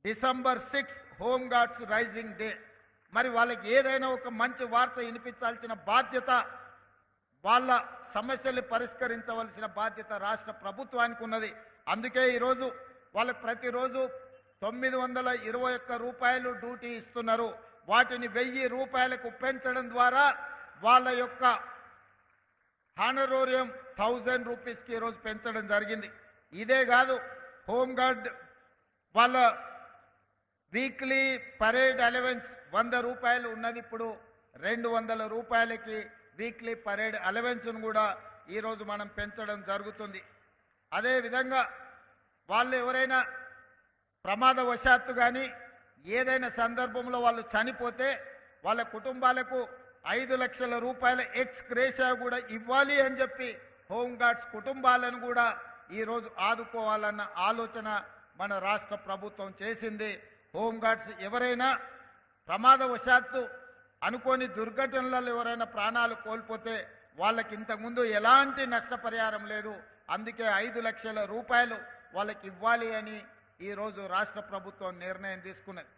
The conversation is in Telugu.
December 6 home guards rising day. మరి వాళ్ళకి ఏదైనా ఒక మంచి వార్త వినిపించాల్సిన బాధ్యత, వాళ్ళ సమస్యల్ని పరిష్కరించవలసిన బాధ్యత రాష్ట్ర ప్రభుత్వానికి ఉన్నది. అందుకే ఈరోజు వాళ్ళకి ప్రతిరోజు 921 రూపాయలు డ్యూటీ ఇస్తున్నారు. వాటిని 1000 రూపాయలకు పెంచడం ద్వారా వాళ్ళ యొక్క హానరోరియం 1000 రూపీస్కి ఈరోజు పెంచడం జరిగింది. ఇదే కాదు, హోంగార్డ్ వాళ్ళ వీక్లీ పరేడ్ అలవెన్స్ 100 రూపాయలు ఉన్నది, ఇప్పుడు 200 రూపాయలకి వీక్లీ పరేడ్ అలవెన్స్ను కూడా ఈరోజు మనం పెంచడం జరుగుతుంది. అదేవిధంగా వాళ్ళు ఎవరైనా ప్రమాదవశాత్తు కానీ ఏదైనా సందర్భంలో వాళ్ళు చనిపోతే వాళ్ళ కుటుంబాలకు 5 లక్షల రూపాయల ఎక్స్ గ్రేషియా కూడా ఇవ్వాలి అని చెప్పి హోంగార్డ్స్ కుటుంబాలను కూడా ఈరోజు ఆదుకోవాలన్న ఆలోచన మన రాష్ట్ర ప్రభుత్వం చేసింది. హోంగార్డ్స్ ఎవరైనా ప్రమాదవశాత్తు అనుకోని దుర్ఘటనలలో ఎవరైనా ప్రాణాలు కోల్పోతే వాళ్ళకి ఇంతకుముందు ఎలాంటి నష్టపరిహారం లేదు. అందుకే 5 లక్షల రూపాయలు వాళ్ళకి ఇవ్వాలి అని ఈరోజు రాష్ట్ర ప్రభుత్వం నిర్ణయం తీసుకున్నది.